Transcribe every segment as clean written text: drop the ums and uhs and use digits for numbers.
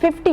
PP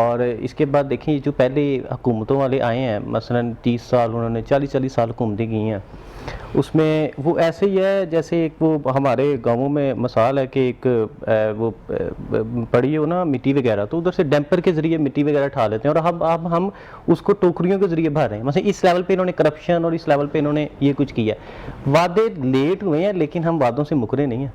اور اس کے بعد دیکھیں جو پہلے حکومتوں والے آئے ہیں مثلاً 30 سال انہوں نے 40 سال حکومتیں کی ہیں، اس میں وہ ایسے ہی ہے جیسے ایک وہ ہمارے گاؤں میں مثال ہے کہ ایک وہ پڑی ہو نا مٹی وغیرہ، تو ادھر سے ڈیمپر کے ذریعے مٹی وغیرہ اٹھا لیتے ہیں اور اب ہم اس کو ٹوکریوں کے ذریعے بھر رہے ہیں. مثلا اس لیول پہ انہوں نے کرپشن اور اس لیول پہ انہوں نے یہ کچھ کیا. وعدے لیٹ ہوئے ہیں لیکن ہم وعدوں سے مکرے نہیں ہیں.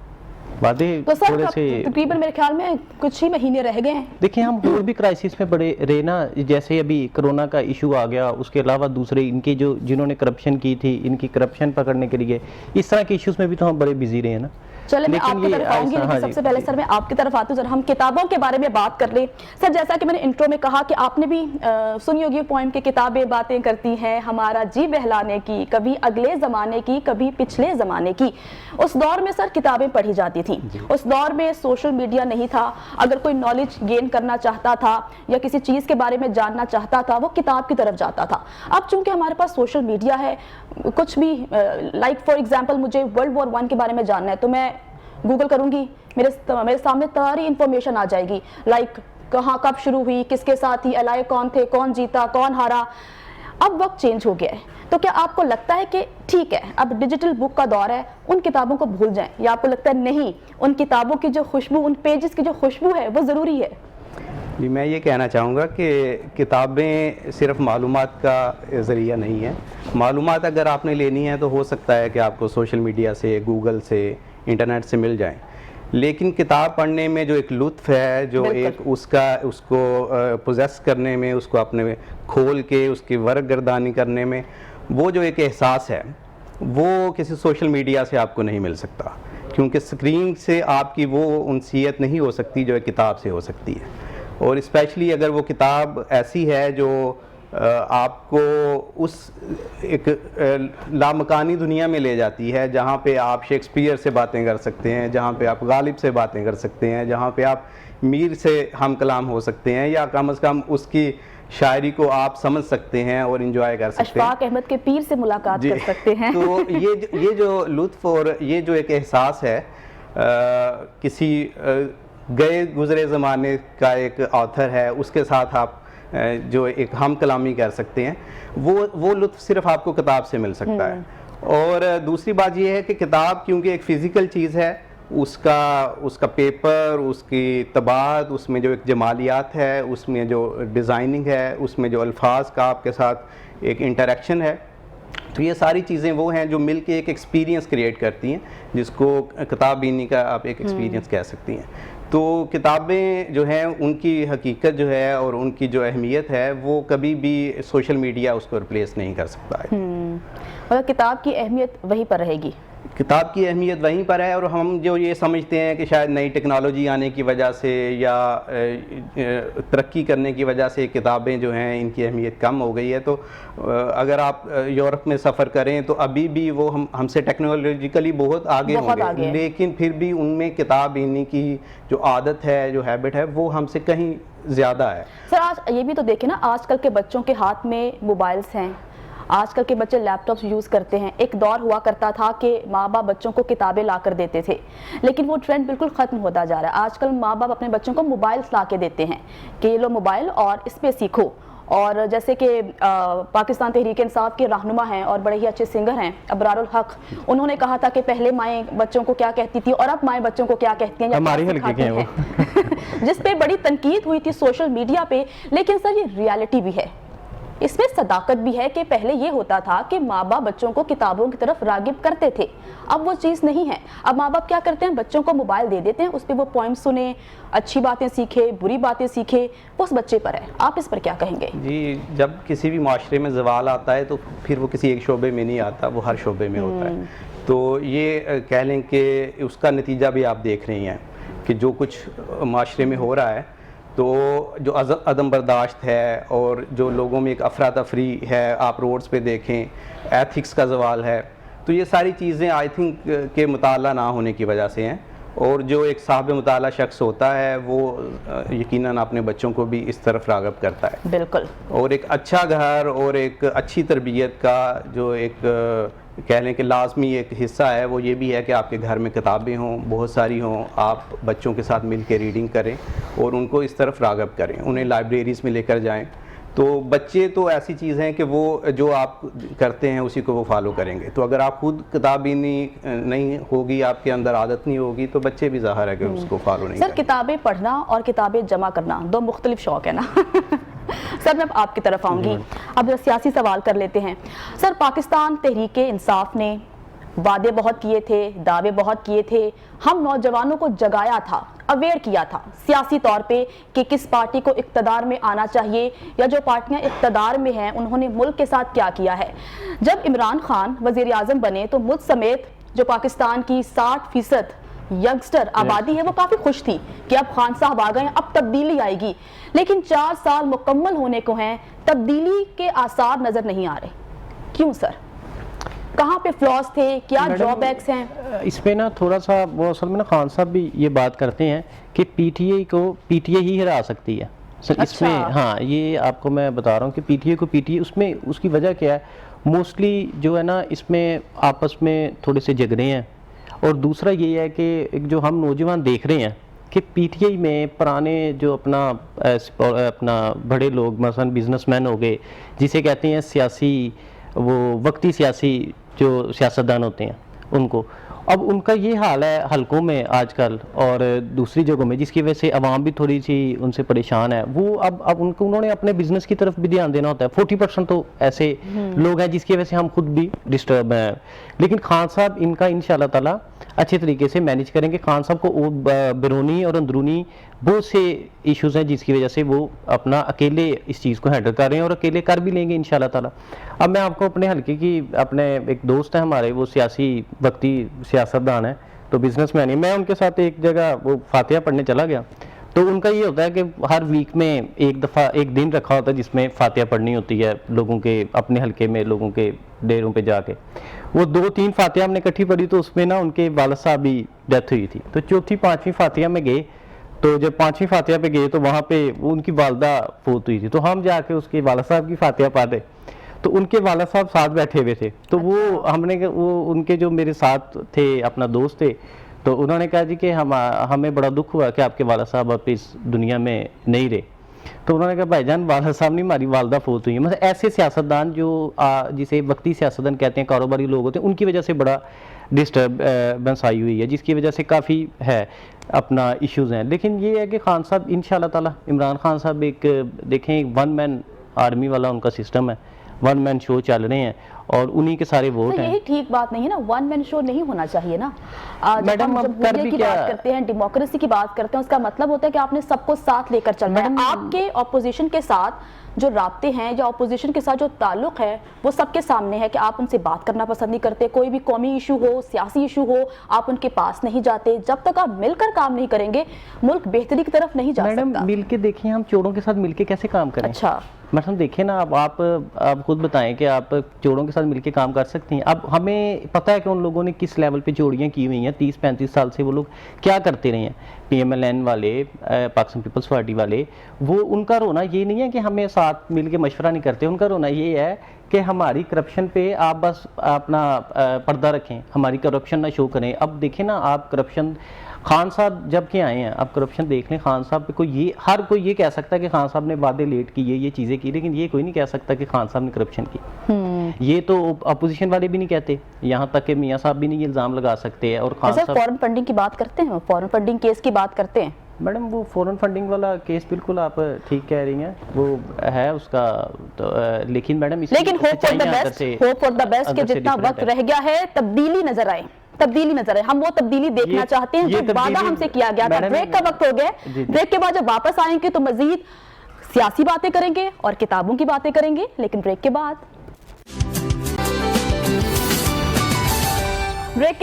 وعدے تو سر تھوڑے سے تقریباً میرے خیال میں کچھ ہی مہینے رہ گئے ہیں. دیکھیں ہم اور بھی کرائسس میں بڑے رہے نا، جیسے ابھی کرونا کا ایشو آ گیا، اس کے علاوہ دوسرے ان کے جنہوں نے کرپشن کی تھی ان کی کرپشن پکڑنے کے لیے اس طرح کے ایشوز میں بھی تو ہم بڑے بزی رہے ہیں نا. چلے میں آپ کی طرف آؤں گی، لیکن سب سے پہلے سر میں آپ کی طرف آتی ہوں. سر ہم کتابوں کے بارے میں بات کر لیں. سر جیسا کہ میں نے انٹرو میں کہا کہ آپ نے بھی سنی ہوگی پوائم کہ کتابیں باتیں کرتی ہیں ہمارا جی بہلانے کی، کبھی اگلے زمانے کی کبھی پچھلے زمانے کی. اس دور میں سر کتابیں پڑھی جاتی تھیں. اس دور میں سوشل میڈیا نہیں تھا. اگر کوئی نالج گین کرنا چاہتا تھا یا کسی چیز کے بارے میں جاننا چاہتا تھا وہ کتاب کی طرف جاتا تھا. اب چونکہ ہمارے پاس سوشل میڈیا ہے، کچھ بھی لائک فار ایگزامپل مجھے World War I کے بارے میں جاننا ہے تو میں گوگل کروں گی، میرے سامنے ساری انفارمیشن آ جائے گی، لائک کہاں کب شروع ہوئی، کس کے ساتھ ہی، الائے کون تھے، کون جیتا، کون ہارا. اب وقت چینج ہو گیا ہے، تو کیا آپ کو لگتا ہے کہ ٹھیک ہے اب ڈیجیٹل بک کا دور ہے، ان کتابوں کو بھول جائیں، یا آپ کو لگتا ہے نہیں ان کتابوں کی جو خوشبو، ان پیجز کی جو خوشبو ہے وہ ضروری ہے؟ جی میں یہ کہنا چاہوں گا کہ کتابیں صرف معلومات کا ذریعہ نہیں ہے. معلومات اگر آپ نے لینی ہے تو ہو سکتا ہے کہ آپ کو سوشل میڈیا سے، گوگل سے، انٹرنیٹ سے مل جائیں، لیکن کتاب پڑھنے میں جو ایک لطف ہے، جو ایک اس کو پوزیس کرنے میں، اس کو اپنے کھول کے اس کی ورق گردانی کرنے میں، وہ جو ایک احساس ہے وہ کسی سوشل میڈیا سے آپ کو نہیں مل سکتا، کیونکہ اسکرین سے آپ کی وہ انسیت نہیں ہو سکتی جو ایک کتاب سے ہو سکتی ہے. اور اسپیشلی اگر وہ کتاب ایسی ہے جو آپ کو اس ایک لامکانی دنیا میں لے جاتی ہے، جہاں پہ آپ شیکسپیئر سے باتیں کر سکتے ہیں، جہاں پہ آپ غالب سے باتیں کر سکتے ہیں، جہاں پہ آپ میر سے ہم کلام ہو سکتے ہیں، یا کم از کم اس کی شاعری کو آپ سمجھ سکتے ہیں اور انجوائے کر سکتے ہیں، اشفاق احمد کے پیر سے ملاقات کر سکتے ہیں. تو یہ جو لطف اور یہ جو ایک احساس ہے کسی گئے گزرے زمانے کا ایک آتھر ہے اس کے ساتھ آپ جو ایک ہم کلامی کر سکتے ہیں، وہ لطف صرف آپ کو کتاب سے مل سکتا ہے. اور دوسری بات یہ ہے کہ کتاب کیونکہ ایک فزیکل چیز ہے، اس کا پیپر، اس کی طباعت، اس میں جو ایک جمالیات ہے، اس میں جو ڈیزائننگ ہے، اس میں جو الفاظ کا آپ کے ساتھ ایک انٹریکشن ہے، تو یہ ساری چیزیں وہ ہیں جو مل کے ایک ایکسپیرینس کریٹ کرتی ہیں، جس کو کتاب بینی کا آپ ایک ایکسپیرینس کہہ سکتی ہیں. تو کتابیں جو ہیں ان کی حقیقت جو ہے اور ان کی جو اہمیت ہے وہ کبھی بھی سوشل میڈیا اس کو ریپلیس نہیں کر سکتا ہے. مگر کتاب کی اہمیت وہیں پر رہے گی. کتاب کی اہمیت وہیں پر ہے، اور ہم جو یہ سمجھتے ہیں کہ شاید نئی ٹیکنالوجی آنے کی وجہ سے یا ترقی کرنے کی وجہ سے کتابیں جو ہیں ان کی اہمیت کم ہو گئی ہے، تو اگر آپ یورپ میں سفر کریں تو ابھی بھی وہ ہم سے ٹیکنالوجیکلی بہت آگے ہوں گے، لیکن پھر بھی ان میں کتاب پڑھنے کی جو عادت ہے، جو ہیبٹ ہے، وہ ہم سے کہیں زیادہ ہے. سر آج یہ بھی تو دیکھیں نا، آج کل کے بچوں کے ہاتھ میں موبائلز ہیں، آج کل کے بچے لیپ ٹاپس یوز کرتے ہیں. ایک دور ہوا کرتا تھا کہ ماں باپ بچوں کو کتابیں لا کر دیتے تھے، لیکن وہ ٹرینڈ بالکل ختم ہوتا جا رہا ہے. آج کل ماں باپ اپنے بچوں کو موبائلز لا کے دیتے ہیں کہ یہ لو موبائل اور اس پہ سیکھو. اور جیسے کہ پاکستان تحریک انصاف کے رہنما ہیں اور بڑے ہی اچھے سنگر ہیں ابرار الحق، انہوں نے کہا تھا کہ پہلے مائیں بچوں کو کیا کہتی تھی اور اب مائیں بچوں کو کیا کہتی ہیں، ہماری حلقے کے ہیں وہ جس پہ بڑی تنقید ہوئی تھی سوشل میڈیا پہ. لیکن سر یہ ریالٹی بھی ہے، اس میں صداقت بھی ہے کہ پہلے یہ ہوتا تھا کہ ماں باپ بچوں کو کتابوں کی طرف راغب کرتے تھے، اب وہ چیز نہیں ہے. اب ماں باپ کیا کرتے ہیں، بچوں کو موبائل دے دیتے ہیں، اس پہ وہ پوائم سنیں، اچھی باتیں سیکھے، بری باتیں سیکھے، وہ اس بچے پر ہے. آپ اس پر کیا کہیں گے؟ جی جب کسی بھی معاشرے میں زوال آتا ہے تو پھر وہ کسی ایک شعبے میں نہیں آتا، وہ ہر شعبے میں ہوتا ہے. تو یہ کہہ لیں کہ اس کا نتیجہ بھی آپ دیکھ رہی ہیں کہ جو کچھ معاشرے میں ہو رہا ہے، تو جو عدم برداشت ہے اور جو لوگوں میں ایک افراتفری ہے، آپ روڈز پہ دیکھیں، ایتھکس کا زوال ہے، تو یہ ساری چیزیں آئی تھنک کہ مطالعہ نہ ہونے کی وجہ سے ہیں. اور جو ایک صاحب مطالعہ شخص ہوتا ہے وہ یقیناً اپنے بچوں کو بھی اس طرف راغب کرتا ہے. بالکل. اور ایک اچھا گھر اور ایک اچھی تربیت کا جو ایک کہہ لیں کہ لازمی ایک حصہ ہے وہ یہ بھی ہے کہ آپ کے گھر میں کتابیں ہوں، بہت ساری ہوں، آپ بچوں کے ساتھ مل کے ریڈنگ کریں اور ان کو اس طرف راغب کریں، انہیں لائبریریز میں لے کر جائیں. تو بچے تو ایسی چیز ہیں کہ وہ جو آپ کرتے ہیں اسی کو وہ فالو کریں گے. تو اگر آپ خود کتابی نہیں ہوگی، آپ کے اندر عادت نہیں ہوگی، تو بچے بھی ظاہر ہے کہ اس کو فالو نہیں کریں گے. سر کتابیں پڑھنا اور کتابیں جمع کرنا دو مختلف شوق ہے نا. سر میں آپ کی طرف آؤں گی. اب سیاسی سوال کر لیتے ہیں. سر پاکستان تحریک انصاف نے وعدے بہت کیے تھے، دعوے بہت کیے تھے، ہم نوجوانوں کو جگایا تھا، اویئر کیا تھا سیاسی طور پہ کہ کس پارٹی کو اقتدار میں آنا چاہیے، یا جو پارٹیاں اقتدار میں ہیں انہوں نے ملک کے ساتھ کیا کیا ہے. جب عمران خان وزیر اعظم بنے تو ملک سمیت جو پاکستان کی 60% ینگسٹر آبادی ہے وہ کافی خوش تھی کہ اب خان صاحب آ گئے، اب تبدیلی آئے گی. لیکن 4 سال مکمل ہونے کو ہیں، تبدیلی کے آثار نظر نہیں آ رہے. کیوں سر؟ کہاں پہ فلاس تھے؟ کیا ڈرا بیکس ہیں؟ اس میں نا تھوڑا سا وہ اصل میں نا خان صاحب بھی یہ بات کرتے ہیں کہ پی ٹی اے کو پی ٹی اے ہی ہرا سکتی ہے. اس میں ہاں یہ آپ کو میں بتا رہا ہوں کہ پی ٹی اے کو پی ٹی اے، اس میں اس کی وجہ کیا ہے؟ موسٹلی جو ہے نا اس میں آپس میں تھوڑے سے جھگڑے ہیں، اور دوسرا یہ ہے کہ جو ہم نوجوان دیکھ رہے ہیں کہ پی ٹی آئی میں پرانے جو اپنا بڑے لوگ مثلا بزنس مین ہو گئے، جسے کہتے ہیں سیاسی وہ وقتی سیاسی جو سیاستدان ہوتے ہیں، ان کو اب ان کا یہ حال ہے حلقوں میں آج کل اور دوسری جگہوں میں، جس کی وجہ سے عوام بھی تھوڑی سی ان سے پریشان ہے. وہ اب انہوں نے اپنے بزنس کی طرف بھی دھیان دینا ہوتا ہے. 40% تو ایسے لوگ ہیں جس کی وجہ سے ہم خود بھی ڈسٹرب ہیں. لیکن خان صاحب ان کا انشاءاللہ تعالی اچھے طریقے سے مینیج کریں گے. خان صاحب کو بیرونی اور اندرونی بہت سے ایشوز ہیں جس کی وجہ سے وہ اپنا اکیلے اس چیز کو ہینڈل کر رہے ہیں اور اکیلے کر بھی لیں گے انشاءاللہ تعالی. اب میں آپ کو اپنے حلقے کی اپنے ایک دوست ہیں ہمارے، وہ سیاسی وقتی سیاستدان ہیں، تو بزنس مین ہے، میں ان کے ساتھ ایک جگہ وہ فاتحہ پڑھنے چلا گیا. تو ان کا یہ ہوتا ہے کہ ہر ویک میں ایک دن رکھا ہوتا ہے جس میں فاتحہ پڑھنی ہوتی ہے لوگوں کے اپنے حلقے میں، لوگوں کے ڈیروں پہ جا کے. وہ 2-3 فاتحہ ہم نے اکٹھی پڑھی، تو اس میں نا ان کے والد صاحب بھی ڈیتھ ہوئی تھی. تو 4تھی-5ویں فاتحہ میں گئے، تو جب 5ویں فاتحہ پہ گئے تو وہاں پہ ان کی والدہ فوت ہوئی تھی. تو ہم جا کے اس کے والد صاحب کی فاتحہ پڑھے، تو ان کے والد صاحب ساتھ بیٹھے ہوئے تھے. تو وہ ہم نے وہ ان کے جو میرے ساتھ تھے اپنا دوست تھے، تو انہوں نے کہا جی کہ ہمیں بڑا دکھ ہوا کہ آپ کے والد صاحب اب اس دنیا میں نہیں رہے. تو انہوں نے کہا بھائی جان والد صاحب نہیں، ہماری والدہ فوت ہوئی ہیں. مطلب ایسے سیاستدان جو جسے وقتی سیاستدان کہتے ہیں، کاروباری لوگ ہوتے ہیں، ان کی وجہ سے بڑا ڈسٹربنس آئی ہوئی ہے، جس کی وجہ سے کافی ہے اپنا ایشوز ہیں. لیکن یہ ہے کہ خان صاحب انشاءاللہ تعالی، عمران خان صاحب ایک دیکھیں ایک 1 مین آرمی والا ان کا سسٹم ہے، 1 مین شو چل رہے ہیں اور انہی کے سارے ووٹ ہیں. یہی ٹھیک بات نہیں ہے نا، 1 مین شو نہیں ہونا چاہیے نا. میڈم جب اب کر بھی کی کیا بات کرتے ہیں، ڈیموکریسی کی بات کرتے ہیں، اس کا مطلب ہوتا ہے کہ آپ نے سب کو ساتھ لے کر چلنا ہے. آپ کے اپوزیشن کے ساتھ جو رابطے ہیں یا اپوزیشن کے ساتھ جو تعلق ہے وہ سب کے سامنے ہے کہ آپ ان سے بات کرنا پسند نہیں کرتے. کوئی بھی قومی ایشو ہو، سیاسی ایشو ہو، آپ ان کے پاس نہیں جاتے. جب تک آپ مل کر کام نہیں کریں گے ملک بہتری کی طرف نہیں جا سکتا. میڈم مل کے دیکھیں، ہم چوروں کے ساتھ مل کے کیسے کام کریں؟ اچھا مثلا دیکھیں نا، اب آپ خود بتائیں کہ آپ چوروں کے ساتھ مل کے کام کر سکتی ہیں. اب ہمیں پتہ ہے کہ ان لوگوں نے کس لیول پہ چوریاں کی ہوئی ہیں. 30-35 سال سے وہ لوگ کیا کرتے رہے ہیں. پی ایم ایل این والے، پاکستان پیپلز پارٹی والے، وہ ان کا رونا یہ نہیں ہے کہ ہمیں ساتھ مل کے مشورہ نہیں کرتے. ان کا رونا یہ ہے کہ ہماری کرپشن پہ آپ بس اپنا پردہ رکھیں، ہماری کرپشن نہ شو کریں. اب دیکھیں نا آپ کرپشن، خان صاحب جب کے آئے ہیں آپ کرپشن دیکھ لیں. خان صاحب پہ ہر کوئی یہ کہہ سکتا ہے کہ خان صاحب نے وعدے لیٹ کیے، یہ چیزیں کی، لیکن یہ کوئی نہیں کہہ سکتا کہ خان صاحب نے کرپشن کی. یہ تو اپوزیشن والے بھی نہیں کہتے، یہاں تک کہ میاں صاحب بھی نہیں الزام لگا سکتے. اور خان صاحب فورن فنڈنگ کی بات کرتے ہیں، فورن فنڈنگ کیس کی بات کرتے ہیں. میڈم وہ فورن فنڈنگ والا کیس بالکل آپ ٹھیک کہہ رہی ہیں، وہ ہے اس کا. لیکن میڈم لیکن ہوپ فار دا بیسٹ کہ جتنا وقت رہ گیا ہے تبدیلی نظر آئے، تبدیلی نظر آئے. ہم وہ تبدیلی دیکھنا چاہتے ہیں جو وعدہ ہم سے کیا گیا تھا. بریک کا وقت ہو گیا. بریک کے بعد جب واپس آئیں گے تو مزید سیاسی باتیں کریں گے اور کتابوں کی باتیں کریں گے، لیکن بریک کے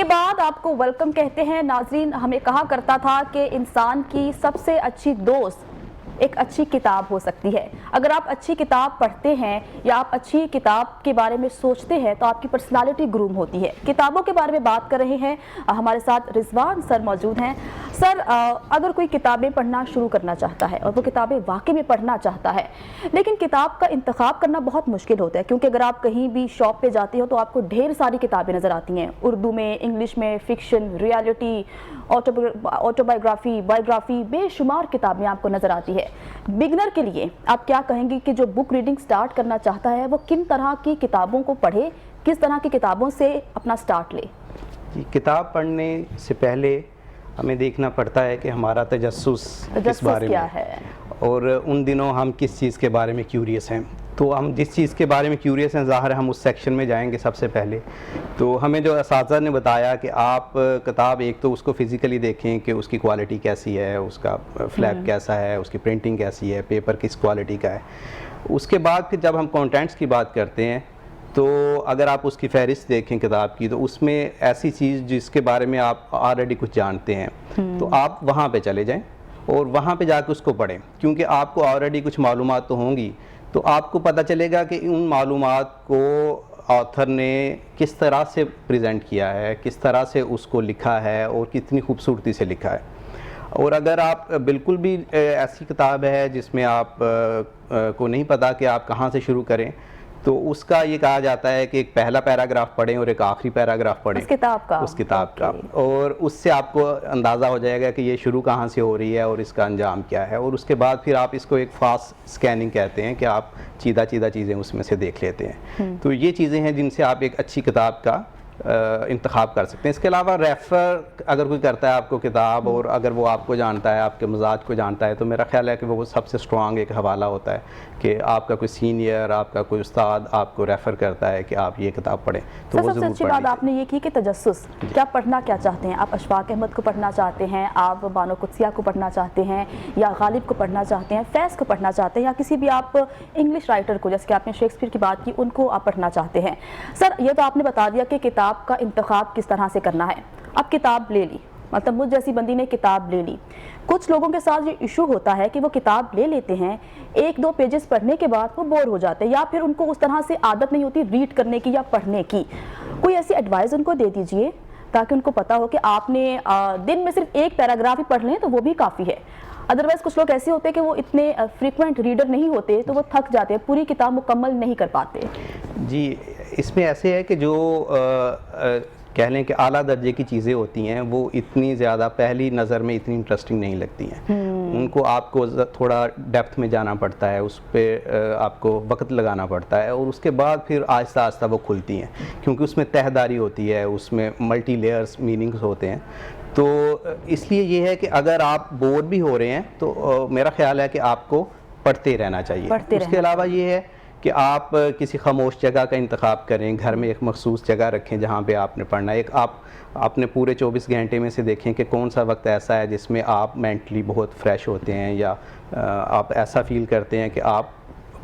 بعد آپ کو ویلکم کہتے ہیں. ناظرین، ہمیں کہا کرتا تھا کہ انسان کی سب سے اچھی دوست ایک اچھی کتاب ہو سکتی ہے. اگر آپ اچھی کتاب پڑھتے ہیں یا آپ اچھی کتاب کے بارے میں سوچتے ہیں تو آپ کی پرسنالٹی گروم ہوتی ہے. کتابوں کے بارے میں بات کر رہے ہیں, ہمارے ساتھ رضوان سر موجود ہیں. سر, اگر کوئی کتابیں پڑھنا شروع کرنا چاہتا ہے اور وہ کتابیں واقعی میں پڑھنا چاہتا ہے, لیکن کتاب کا انتخاب کرنا بہت مشکل ہوتا ہے, کیونکہ اگر آپ کہیں بھی شاپ پہ جاتے ہو تو آپ کو ڈھیر ساری کتابیں نظر آتی ہیں, اردو میں, انگلش میں, فکشن, ریالٹی, آٹوبایوگرافی, بایوگرافی, بے شمار کتابیں آپ کو نظر آتی ہے. بگنر کے لیے آپ کیا کہیں گے کہ جو بک ریڈنگ سٹارٹ کرنا چاہتا ہے وہ کن طرح کی کتابوں کو پڑھے, کس طرح کی کتابوں سے اپنا سٹارٹ لے؟ کتاب پڑھنے سے پہلے ہمیں دیکھنا پڑتا ہے کہ ہمارا تجسس کس بارے میں ہے, اور ان دنوں ہم کس چیز کے بارے میں کیوریس ہیں. تو ہم جس چیز کے بارے میں کیوریس ہیں, ظاہر ہے ہم اس سیکشن میں جائیں گے سب سے پہلے. تو ہمیں جو اساتذہ نے بتایا کہ آپ کتاب ایک تو اس کو فزیکلی دیکھیں کہ اس کی کوالٹی کیسی ہے, اس کا فلیپ کیسا ہے, اس کی پرنٹنگ کیسی ہے, پیپر کس کوالٹی کا ہے. اس کے بعد پھر جب ہم کانٹینٹس کی بات کرتے ہیں تو اگر آپ اس کی فہرست دیکھیں کتاب کی, تو اس میں ایسی چیز جس کے بارے میں آپ آلریڈی کچھ جانتے ہیں تو آپ وہاں پہ چلے جائیں اور وہاں پہ جا کے اس کو پڑھیں, کیونکہ آپ کو آلریڈی کچھ معلومات تو ہوں گی. تو آپ کو پتہ چلے گا کہ ان معلومات کو آتھر نے کس طرح سے پریزنٹ کیا ہے, کس طرح سے اس کو لکھا ہے اور کتنی خوبصورتی سے لکھا ہے. اور اگر آپ بالکل بھی ایسی کتاب ہے جس میں آپ کو نہیں پتہ کہ آپ کہاں سے شروع کریں, تو اس کا یہ کہا جاتا ہے کہ ایک پہلا پیراگراف پڑھیں اور ایک آخری پیراگراف پڑھیں اس کتاب کا, اور اس سے آپ کو اندازہ ہو جائے گا کہ یہ شروع کہاں سے ہو رہی ہے اور اس کا انجام کیا ہے. اور اس کے بعد پھر آپ اس کو ایک فاسٹ سکیننگ کہتے ہیں کہ آپ چیدہ چیزیں اس میں سے دیکھ لیتے ہیں. تو یہ چیزیں ہیں جن سے آپ ایک اچھی کتاب کا انتخاب کر سکتے ہیں. اس کے علاوہ ریفر اگر کوئی کرتا ہے آپ کو کتاب, اور اگر وہ آپ کو جانتا ہے, آپ کے مزاج کو جانتا ہے, تو میرا خیال ہے کہ وہ سب سے اسٹرانگ ایک حوالہ ہوتا ہے کہ آپ کا کوئی سینئر, آپ کا کوئی استاد آپ کو ریفر کرتا ہے کہ آپ یہ کتاب پڑھیں. تو وہ سب سے اچھی بات آپ نے یہ کی کہ تجسس, کیا پڑھنا کیا چاہتے ہیں آپ؟ اشفاق احمد کو پڑھنا چاہتے ہیں, آپ بانو قدسیہ کو پڑھنا چاہتے ہیں, یا غالب کو پڑھنا چاہتے ہیں, فیض کو پڑھنا چاہتے ہیں, یا کسی بھی آپ انگلش رائٹر کو, جیسے کہ آپ نے شیکسپیئر کی بات کی, ان کو آپ پڑھنا چاہتے ہیں. سر, یہ تو آپ نے بتا دیا کہ کتاب کا انتخاب کس طرح سے کرنا ہے. اب کتاب لے لی, مطلب مجھ جیسی بندی نے کتاب لے لی. کچھ لوگوں کے ساتھ یہ ایشو ہوتا ہے کہ وہ کتاب لے لیتے ہیں, 1-2 پیجز پڑھنے کے بعد وہ بور ہو جاتے ہیں, یا پھر ان کو اس طرح سے عادت نہیں ہوتی ریڈ کرنے کی یا پڑھنے کی. کوئی ایسی ایڈوائز ان کو دے دیجئے تاکہ ان کو پتا ہو کہ آپ نے دن میں صرف ایک پیراگراف ہی پڑھ لیں تو وہ بھی کافی ہے. ادروائز کچھ لوگ ایسے ہوتے ہیں کہ وہ اتنے فریکوینٹ ریڈر نہیں ہوتے, تو وہ تھک جاتے ہیں, پوری کتاب مکمل نہیں کر پاتے. جی, اس میں ایسے ہے کہ جو کہہ لیں کہ اعلیٰ درجے کی چیزیں ہوتی ہیں وہ اتنی زیادہ پہلی نظر میں اتنی انٹرسٹنگ نہیں لگتی ہیں. ان کو آپ کو تھوڑا ڈیپتھ میں جانا پڑتا ہے, اس پہ آپ کو وقت لگانا پڑتا ہے, اور اس کے بعد پھر آہستہ آہستہ وہ کھلتی ہیں, کیونکہ اس میں تہہ داری ہوتی ہے, اس میں ملٹی لیئرز میننگز ہوتے ہیں. تو اس لیے یہ ہے کہ اگر آپ بور بھی ہو رہے ہیں تو میرا خیال ہے کہ آپ کو پڑھتے رہنا چاہیے. اس کے علاوہ یہ ہے کہ آپ کسی خاموش جگہ کا انتخاب کریں, گھر میں ایک مخصوص جگہ رکھیں جہاں پہ آپ نے پڑھنا ہے. ایک آپ نے پورے 24 گھنٹے میں سے دیکھیں کہ کون سا وقت ایسا ہے جس میں آپ مینٹلی بہت فریش ہوتے ہیں, یا آپ ایسا فیل کرتے ہیں کہ آپ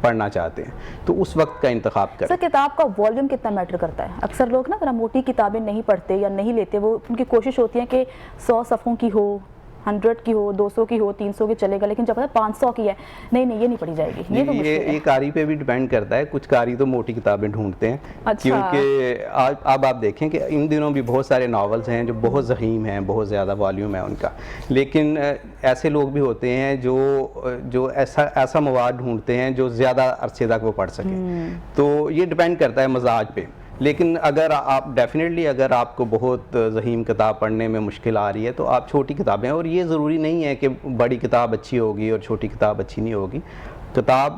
پڑھنا چاہتے ہیں, تو اس وقت کا انتخاب کریں. سر, کتاب کا والیوم کتنا میٹر کرتا ہے؟ اکثر لوگ نا ذرا موٹی کتابیں نہیں پڑھتے یا نہیں لیتے, وہ ان کی کوشش ہوتی ہے کہ 100 صفحوں کی ہو, 100 کی ہو, 200 کی ہو, 300 کی چلے گا, لیکن جب 500 کی ہے, نہیں یہ نہیں پڑھی جائے گی. یہ تو یہ قاری پہ بھی ڈیپینڈ کرتا ہے. کچھ قاری تو موٹی کتابیں ڈھونڈتے ہیں, کیونکہ اب آپ دیکھیں کہ ان دنوں بھی بہت سارے ناولز ہیں جو بہت ضخیم ہیں, بہت زیادہ والیوم ہے ان کا, لیکن ایسے لوگ بھی ہوتے ہیں جو ایسا مواد ڈھونڈتے ہیں جو زیادہ عرصے تک وہ پڑھ سکیں. تو یہ ڈیپینڈ کرتا ہے مزاج پہ. لیکن اگر آپ ڈیفینیٹلی اگر آپ کو بہت ضخیم کتاب پڑھنے میں مشکل آ رہی ہے تو آپ چھوٹی کتابیں, اور یہ ضروری نہیں ہے کہ بڑی کتاب اچھی ہوگی اور چھوٹی کتاب اچھی نہیں ہوگی. کتاب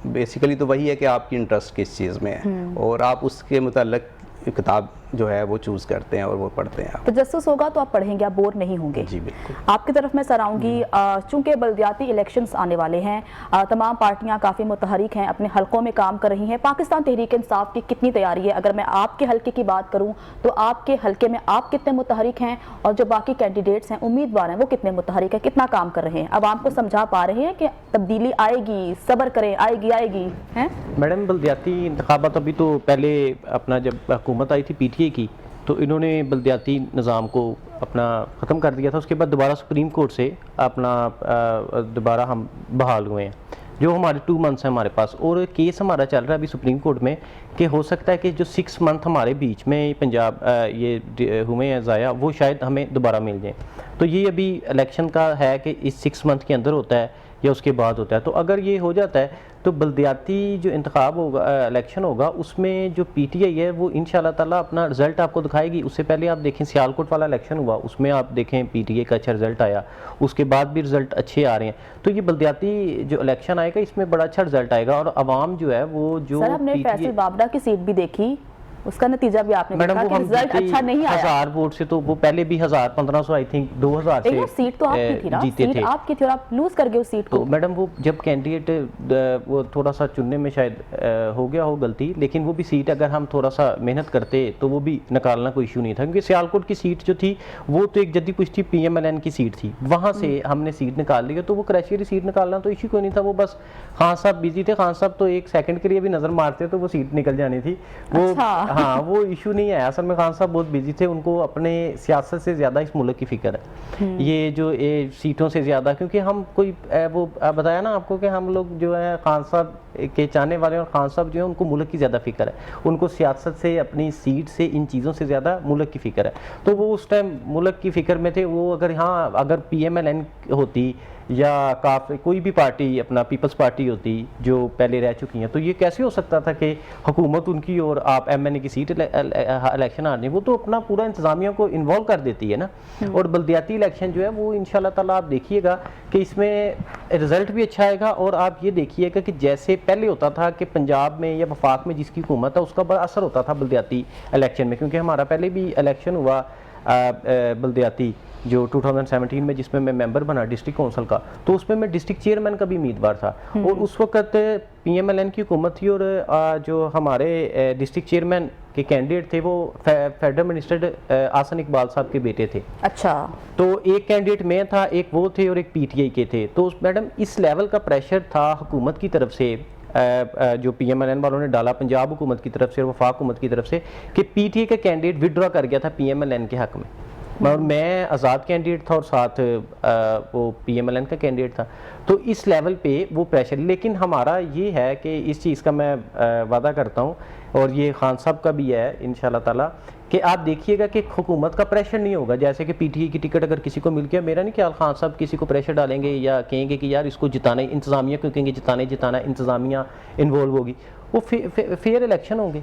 بیسیکلی تو وہی ہے کہ آپ کی انٹرسٹ کس چیز میں ہے, اور آپ اس کے متعلق کتاب جو ہے وہ چوز کرتے ہیں اور وہ پڑھتے ہیں. تجسس ہوگا تو آپ پڑھیں گے, آپ بور نہیں ہوں گے. جی بالکل. آپ کی طرف میں سر آؤں گی. چونکہ بلدیاتی الیکشنز آنے والے ہیں, تمام پارٹیاں کافی متحرک ہیں, اپنے حلقوں میں کام کر رہی ہیں. پاکستان تحریک انصاف کی کتنی تیاری ہے؟ اگر میں آپ کے حلقے کی بات کروں تو آپ کے حلقے میں آپ کتنے متحرک ہیں, اور جو باقی کینڈیڈیٹس ہیں, امیدوار ہیں, وہ کتنے متحرک ہیں, کتنا کام کر رہے ہیں؟ عوام کو سمجھا پا رہے ہیں کہ تبدیلی آئے گی, صبر کریں, آئے گی ہیں؟ میڈم, بلدیاتی انتخابات ابھی تو پہلے اپنا جب حکومت آئی تھی PTI کی, تو انہوں نے بلدیاتی نظام کو اپنا ختم کر دیا تھا، اس کے بعد دوبارہ سپریم کورٹ سے اپنا دوبارہ ہم بحال ہوئے ہیں، جو ہمارے 2 منتھس ہیں ہمارے پاس، اور کیس ہمارا چل رہا ہے ابھی سپریم کورٹ میں کہ ہو سکتا ہے کہ جو 6 منتھ ہمارے بیچ میں پنجاب یہ ہوئے ہیں ضائع، وہ شاید ہمیں دوبارہ مل جائیں. تو یہ ابھی الیکشن کا ہے کہ اس 6 منتھ کے اندر ہوتا ہے یا اس کے بعد ہوتا ہے. تو اگر یہ ہو جاتا ہے تو بلدیاتی جو انتخاب ہوگا، الیکشن ہوگا، اس میں جو پی ٹی آئی ہے وہ انشاءاللہ تعالیٰ اپنا رزلٹ آپ کو دکھائے گی. اس سے پہلے آپ دیکھیں سیالکوٹ والا الیکشن ہوا، اس میں آپ دیکھیں پی ٹی آئی کا اچھا رزلٹ آیا، اس کے بعد بھی رزلٹ اچھے آ رہے ہیں. تو یہ بلدیاتی جو الیکشن آئے گا اس میں بڑا اچھا رزلٹ آئے گا، اور عوام جو ہے وہ جو سر ہم نے فیصل بابڑا کی سیٹ بھی دیکھی، اس کا نتیجہ بھی آپ نے دیکھا کہ رزلٹ اچھا نہیں آیا. 1000 ووٹ سے تو وہ پہلے بھی 1500 آئی تھنک 2000 سے سیٹ تو آپ کی تھی نا، جیتے سیٹ تھے. آپ کی تھی اور آپ لوز کر گئے اس سیٹ کو. تو میڈم وہ جب کینڈیڈیٹ وہ تھوڑا سا چننے میں شاید ہو گیا ہو غلطی، لیکن وہ بھی سیٹ اگر ہم تھوڑا سا محنت کرتے تو وہ بھی نکالنا کوئی ایشو نہیں تھا، کیونکہ سیالکوٹ کی سیٹ جو تھی وہ تو ایک جدی پشتی پی ایم ایل این کی سیٹ تھی، وہاں سے ہم نے سیٹ نکال لی. تو وہ کریشیری سیٹ نکالنا تو ایشو کوئی نہیں تھا، وہ بس خان صاحب بزی تھے، خان صاحب تو 1 سیکنڈ کے لیے بھی نظر مارتے تو وہ سیٹ نکل جانی تھی. وہ ہاں وہ ایشو نہیں ہے. اصل میں خان صاحب بہت بزی تھے، ان کو اپنے سیاست سے زیادہ اس ملک کی فکر ہے، یہ جو سیٹوں سے زیادہ، کیونکہ ہم کوئی وہ بتایا نا آپ کو کہ ہم لوگ جو ہے خان صاحب کے چاہنے والے، اور خان صاحب جو ہے ان کو ملک کی زیادہ فکر ہے، ان کو سیاست سے، اپنی سیٹ سے، ان چیزوں سے زیادہ ملک کی فکر ہے. تو وہ اس ٹائم ملک کی فکر میں تھے. وہ اگر پی ایم ایل این ہوتی یا کوئی بھی پارٹی، اپنا پیپلز پارٹی ہوتی جو پہلے رہ چکی ہیں، تو یہ کیسے ہو سکتا تھا کہ حکومت ان کی اور آپ ایم این اے کی سیٹ الیکشن آنے. وہ تو اپنا پورا انتظامیہ کو انوالو کر دیتی ہے نا. اور بلدیاتی الیکشن جو ہے وہ انشاءاللہ تعالیٰ آپ دیکھیے گا کہ اس میں رزلٹ بھی اچھا آئے گا. اور آپ یہ دیکھیے گا کہ جیسے پہلے ہوتا تھا کہ پنجاب میں یا وفاق میں جس کی حکومت ہے اس کا بڑا اثر ہوتا تھا بلدیاتی الیکشن میں، کیونکہ ہمارا پہلے بھی الیکشن ہوا بلدیاتی جو 2017 میں، جس میں میں ممبر بنا ڈسٹرکٹ کونسل کا، تو اس میں میں ڈسٹرکٹ چیئرمین کا بھی امیدوار تھا. اور اس وقت پی ایم ایل این کی حکومت تھی، اور جو ہمارے ڈسٹرکٹ چیئرمین کے کینڈیڈیٹ تھے وہ فیڈرل منسٹر آسن اقبال صاحب کے بیٹے تھے. اچھا. تو ایک کینڈیڈیٹ میں تھا، ایک وہ تھے، اور ایک پی ٹی آئی کے تھے. تو میڈم اس لیول کا پریشر تھا حکومت کی طرف سے، جو پی ایم ایل این والوں نے ڈالا پنجاب حکومت کی طرف سے اور وفاق حکومت کی طرف سے، کہ پی ٹی آئی کا کینڈیڈیٹ وڈرا کر گیا تھا پی ایم ایل این کے حق میں، اور میں آزاد کینڈیڈیٹ تھا اور ساتھ وہ پی ایم ایل این کا کینڈیڈیٹ تھا. تو اس لیول پہ وہ پریشر، لیکن ہمارا یہ ہے کہ اس چیز کا میں وعدہ کرتا ہوں، اور یہ خان صاحب کا بھی ہے انشاءاللہ تعالیٰ، کہ آپ دیکھیے گا کہ حکومت کا پریشر نہیں ہوگا. جیسے کہ پی ٹی آئی کی ٹکٹ اگر کسی کو مل گیا، میرا نہیں خیال خان صاحب کسی کو پریشر ڈالیں گے یا کہیں گے کہ یار اس کو جتانا، انتظامیہ کو کہیں گے جتانا، انتظامیہ انوالو ہوگی. وہ فیئر الیکشن ہوں گے.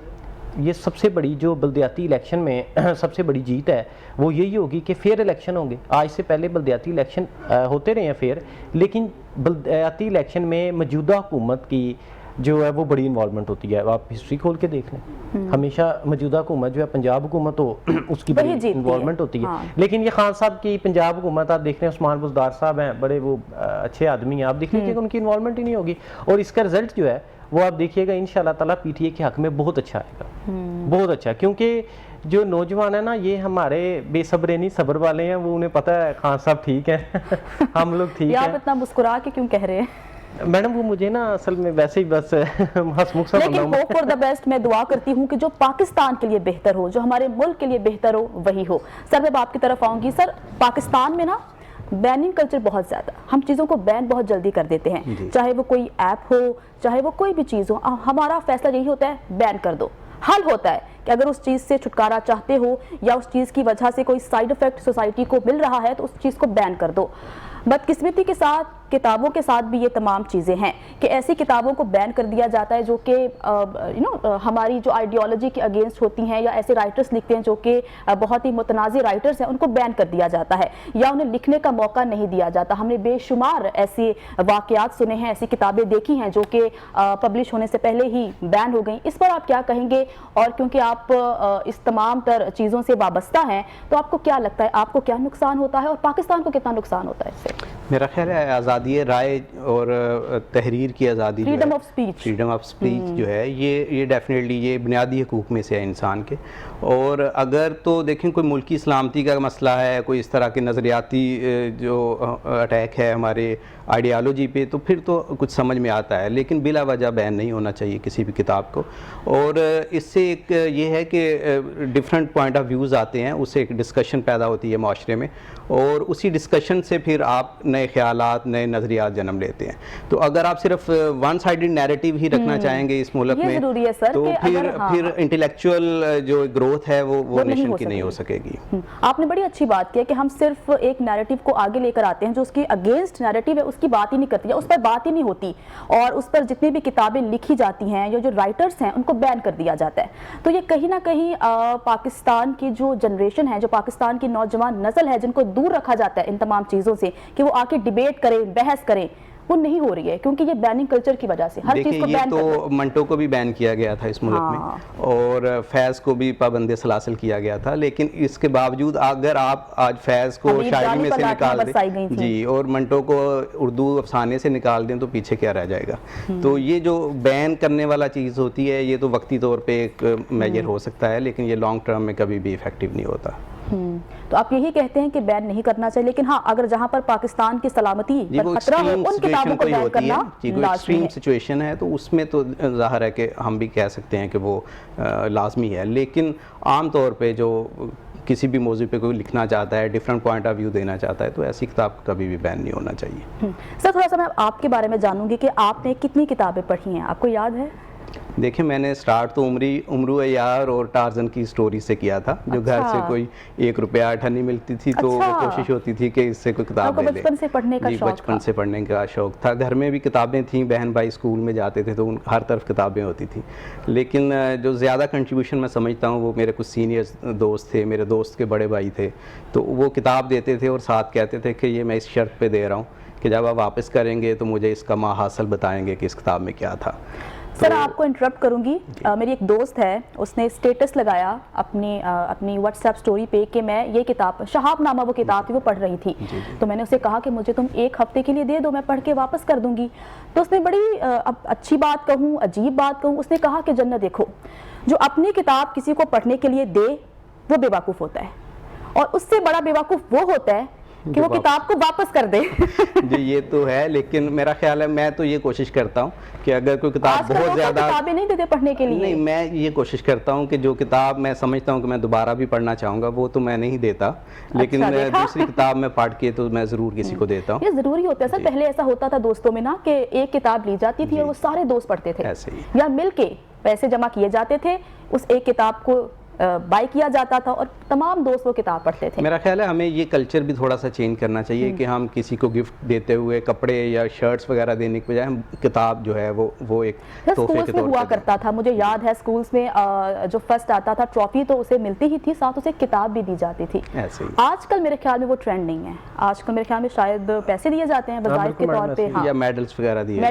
یہ سب سے بڑی جو بلدیاتی الیکشن میں سب سے بڑی جیت ہے وہ یہی ہوگی کہ فیئر الیکشن ہوں گے. آج سے پہلے بلدیاتی الیکشن ہوتے رہے ہیں فیئر، لیکن بلدیاتی الیکشن میں موجودہ حکومت کی جو ہے وہ بڑی انوالومنٹ ہوتی ہے. آپ ہسٹری کھول کے دیکھ لیں، ہمیشہ موجودہ حکومت جو ہے پنجاب حکومت ہو اس کی بڑی انوالومنٹ ہوتی ہے. لیکن یہ خان صاحب کی پنجاب حکومت آپ دیکھ رہے ہیں، عثمان بزدار صاحب ہیں، بڑے وہ اچھے آدمی ہیں، آپ دیکھ لیجیے کہ ان کی انوالومنٹ ہی نہیں ہوگی. اور اس کا رزلٹ جو ہے وہ آپ دیکھیے گا انشاءاللہ تعالیٰ پی ٹی اے کے حق میں بہت اچھا آئے گا، بہت اچھا. کیونکہ جو نوجوان ہیں نا، یہ ہمارے بے صبرے نہیں صبر والے ہیں. وہ انہیں پتہ ہے خان صاحب ٹھیک ہیں، ہم لوگ ٹھیک ہیں. آپ اتنا مسکرا کے کیوں کہہ رہے ہیں میڈم؟ وہ مجھے نا اصل میں ویسے ہی بس ہسمکھ سا بندہ ہوں. لیکن ہوپ فار دا بیسٹ، میں دعا کرتی ہوں کہ جو پاکستان کے لیے بہتر ہو، جو ہمارے ملک کے لیے بہتر ہو، وہی ہو. سر میں آپ کی طرف آؤں گی. سر پاکستان میں نا بیننگ کلچر بہت زیادہ، ہم چیزوں کو بین بہت جلدی کر دیتے ہیں، چاہے وہ کوئی ایپ ہو، چاہے وہ کوئی بھی چیز ہو. ہمارا فیصلہ یہی ہوتا ہے بین کر دو. حل ہوتا ہے کہ اگر اس چیز سے چھٹکارا چاہتے ہو یا اس چیز کی وجہ سے کوئی سائیڈ ایفیکٹ سوسائٹی کو مل رہا ہے تو اس چیز کو بین کر دو. بدقسمتی کے ساتھ کتابوں کے ساتھ بھی یہ تمام چیزیں ہیں کہ ایسی کتابوں کو بین کر دیا جاتا ہے جو کہ ہماری جو آئیڈیالوجی کے اگینسٹ ہوتی ہیں، یا ایسے رائٹرز لکھتے ہیں جو کہ بہت ہی متنازع رائٹرز ہیں، ان کو بین کر دیا جاتا ہے یا انہیں لکھنے کا موقع نہیں دیا جاتا. ہم نے بے شمار ایسے واقعات سنے ہیں، ایسی کتابیں دیکھی ہیں جو کہ پبلش ہونے سے پہلے ہی بین ہو گئیں. اس پر آپ کیا کہیں گے؟ اور کیونکہ آپ اس تمام تر چیزوں سے وابستہ ہیں تو آپ کو کیا لگتا ہے، آپ کو کیا نقصان ہوتا ہے اور پاکستان کو کتنا نقصان ہوتا ہے اس سے؟ میرا خیال ہے آزادی رائے اور تحریر کی آزادی، Freedom of speech. Freedom of speech جو ہے یہ ڈیفینیٹلی یہ بنیادی حقوق میں سے ہے انسان کے. اور اگر تو دیکھیں کوئی ملکی سلامتی کا مسئلہ ہے، کوئی اس طرح کے نظریاتی جو اٹیک ہے ہمارے آئیڈیالوجی پہ، تو پھر تو کچھ سمجھ میں آتا ہے، لیکن بلا وجہ بین نہیں ہونا چاہیے کسی بھی کتاب کو. اور اس سے ایک یہ ہے کہ ڈفرینٹ پوائنٹ آف ویوز آتے ہیں، اس سے ایک ڈسکشن پیدا ہوتی ہے معاشرے میں، اور اسی ڈسکشن سے پھر آپ نئے خیالات، نئے نظریات جنم لیتے ہیں. تو اگر آپ صرف ون سائیڈڈ نیریٹو ہی رکھنا چاہیں گے اس ملک میں، تو پھر انٹلیکچوئل جو گروتھ ہے وہ نیشن کی نہیں ہو سکے گی. آپ نے بڑی اچھی بات کی ہے کہ ہم صرف ایک نیریٹو کو آگے لے کر آتے ہیں، جو اس کی اگینسٹ نیریٹو ہے اس کی بات ہی نہیں کرتی، اس پر بات ہی نہیں ہوتی، اور اس پر جتنی بھی کتابیں لکھی جاتی ہیں یا جو رائٹرز ہیں ان کو بین کر دیا جاتا ہے. تو یہ کہیں نہ کہیں پاکستان کی جو جنریشن ہے، جو پاکستان کی نوجوان نسل ہے، جن کو دور رکھا جاتا ہے ان تمام چیزوں سے کہ وہ آ کے ڈیبیٹ کریں، بحث کریں، وہ نہیں ہو رہی ہے، کیونکہ یہ بیننگ کلچر کی وجہ سے ہر چیز کو بین کر تو منٹو کو بھی بین کیا گیا تھا اس ملک میں، اور فیض کو بھی پابند سلاسل کیا گیا تھا. لیکن اس کے باوجود اگر آپ آج فیض کو شاعری میں سے نکال دیں جی، اور منٹو کو اردو افسانے سے نکال دیں، تو پیچھے کیا رہ جائے گا. تو یہ جو بین کرنے والا چیز ہوتی ہے، یہ تو وقتی طور پہ ایک میجر ہو سکتا ہے، لیکن یہ لانگ ٹرم میں کبھی بھی افیکٹو نہیں ہوتا. تو آپ یہی کہتے ہیں کہ بین نہیں کرنا چاہیے، لیکن ہاں اگر جہاں پر پاکستان کی سلامتی پر خطرہ ہو ان کتابوں کو بین کرنا لازمی ہے. سچویشن ہے تو اس میں تو ظاہر ہے کہ ہم بھی کہہ سکتے ہیں کہ وہ لازمی ہے. لیکن عام طور پہ جو کسی بھی موضوع پہ کوئی لکھنا چاہتا ہے، ڈفرینٹ پوائنٹ آف ویو دینا چاہتا ہے، تو ایسی کتاب کبھی بھی بین نہیں ہونا چاہیے. سر تھوڑا سا میں آپ کے بارے میں جانوں گی کہ آپ نے کتنی کتابیں پڑھی ہیں، آپ کو یاد ہے؟ دیکھیں میں نے سٹارٹ تو امرو عیار اور ٹارزن کی سٹوری سے کیا تھا، جو گھر سے کوئی 1 روپیہ 8 آنے ملتی تھی، تو وہ کوشش ہوتی تھی کہ اس سے کوئی کتاب لے لے. بچپن سے پڑھنے کا شوق؟ بچپن سے پڑھنے کا شوق تھا. گھر میں بھی کتابیں تھیں، بہن بھائی اسکول میں جاتے تھے تو ہر طرف کتابیں ہوتی تھیں. لیکن جو زیادہ کنٹریبیوشن میں سمجھتا ہوں وہ میرے کچھ سینئر دوست تھے، میرے دوست کے بڑے بھائی تھے، تو وہ کتاب دیتے تھے اور ساتھ کہتے تھے کہ یہ میں اس شرط پہ دے رہا ہوں کہ جب آپ واپس کریں گے تو مجھے اس کا ماحصل بتائیں گے کہ اس کتاب میں کیا تھا. سر آپ کو انٹرپٹ کروں گی، میری ایک دوست ہے، اس نے اسٹیٹس لگایا اپنی واٹس ایپ سٹوری پہ کہ میں یہ کتاب، شہاب نامہ وہ کتاب تھی، وہ پڑھ رہی تھی. تو میں نے اسے کہا کہ مجھے تم 1 ہفتے کے لیے دے دو، میں پڑھ کے واپس کر دوں گی. تو اس نے بڑی اچھی بات کہوں، عجیب بات کہوں، اس نے کہا کہ جنت دیکھو، جو اپنی کتاب کسی کو پڑھنے کے لیے دے وہ بے وقوف ہوتا ہے، اور اس سے بڑا بے وقوف وہ ہوتا ہے کہ وہ کتاب کو واپس کر دے. جی یہ تو ہے، لیکن میرا خیال ہے میں تو یہ کوشش کرتا ہوں کہ اگر کوئی کتاب بہت زیادہ کتابیں نہیں دیتے پڑھنے کے لیے، نہیں میں یہ کوشش کرتا ہوں کہ جو کتاب میں سمجھتا ہوں کہ میں دوبارہ بھی پڑھنا چاہوں گا وہ تو میں نہیں دیتا، لیکن دوسری کتاب میں پڑھ کے تو میں ضرور کسی کو دیتا ہوں. یہ ضروری ہوتا ہے سر. پہلے ایسا ہوتا تھا دوستوں میں نا کہ ایک کتاب لی جاتی تھی اور وہ سارے دوست پڑھتے تھے، یا مل کے پیسے جمع کیے جاتے تھے، اس ایک کتاب کو بائی کیا جاتا تھا اور تمام دوست وہ کتاب پڑھتے تھے. میرا خیال ہے ہمیں یہ کلچر بھی تھوڑا سا چینج کرنا چاہیے کہ ہم کسی کو گفٹ دیتے ہوئے کپڑے یا شرٹس وغیرہ دینے کے بجائے ہم کتاب جو ہے وہ ایک تحفے کے طور پر ہوا کرتا تھا. مجھے یاد ہے اسکولس میں جو فرسٹ آتا تھا ٹرافی تو اسے ملتی ہی تھی، ساتھ اسے کتاب بھی دی جاتی تھی. آج کل میرے خیال میں وہ ٹرینڈ نہیں ہے. آج کل میرے خیال میں شاید پیسے دیے جاتے ہیں وظائف کے طور پہ، یا میڈلز وغیرہ دیے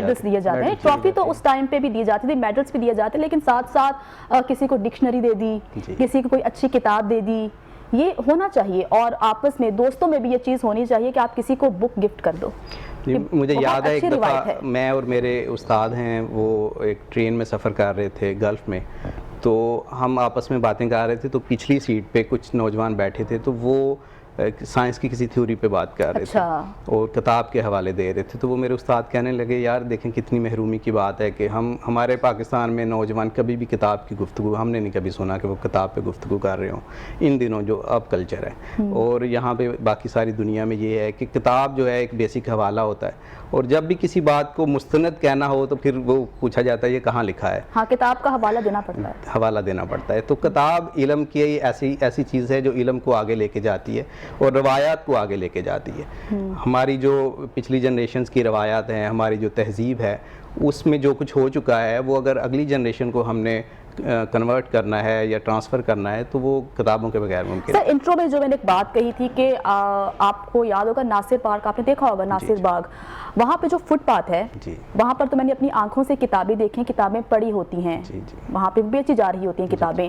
جاتے ہیں. ٹرافی تو اس ٹائم پہ بھی دی جاتی تھی، میڈلز بھی دیے جاتے، لیکن ساتھ ساتھ کسی کو ڈکشنری دے دی، کسی کو کوئی اچھی کتاب دے دی. یہ ہونا چاہیے، اور آپس میں دوستوں میں بھی یہ چیز ہونی چاہیے کہ آپ کسی کو بک گفٹ کر دو. مجھے یاد ہے ایک دفعہ میں اور میرے استاد ہیں وہ ایک ٹرین میں سفر کر رہے تھے گلف میں، تو ہم آپس میں باتیں کر رہے تھے، تو پچھلی سیٹ پہ کچھ نوجوان بیٹھے تھے، تو وہ سائنس کی کسی تھیوری پہ بات کر رہے تھے اور کتاب کے حوالے دے رہے تھے. تو وہ میرے استاد کہنے لگے یار دیکھیں کتنی محرومی کی بات ہے کہ ہمارے پاکستان میں نوجوان کبھی بھی کتاب کی گفتگو ہم نے نہیں کبھی سنا کہ وہ کتاب پہ گفتگو کر رہے ہوں ان دنوں جو اب کلچر ہے. اور یہاں پہ باقی ساری دنیا میں یہ ہے کہ کتاب جو ہے ایک بیسک حوالہ ہوتا ہے، اور جب بھی کسی بات کو مستند کہنا ہو تو پھر وہ پوچھا جاتا ہے یہ کہاں لکھا ہے. ہاں کتاب کا حوالہ دینا پڑتا ہے. تو کتاب علم کی ایسی چیز ہے جو علم کو آگے لے کے جاتی ہے اور روایات کو آگے لے کے جاتی ہے. ہماری جو پچھلی جنریشنز کی روایات ہیں، ہماری جو تہذیب ہے، اس میں جو کچھ ہو چکا ہے وہ اگر اگلی جنریشن کو ہم نے کنورٹ کرنا ہے یا ٹرانسفر کرنا ہے تو وہ کتابوں کے بغیر ممکن ہے. سر انٹرو میں جو میں نے ایک بات کہی تھی کہ آپ کو یاد ہوگا ناصر پارک، آپ نے دیکھا ہوگا ناصر باغ، وہاں پہ جو فٹ پاتھ ہے وہاں پر تو میں نے اپنی آنکھوں سے کتابیں دیکھی، کتابیں پڑھی ہوتی ہیں، وہاں پہ بیچی جا رہی ہوتی ہیں کتابیں.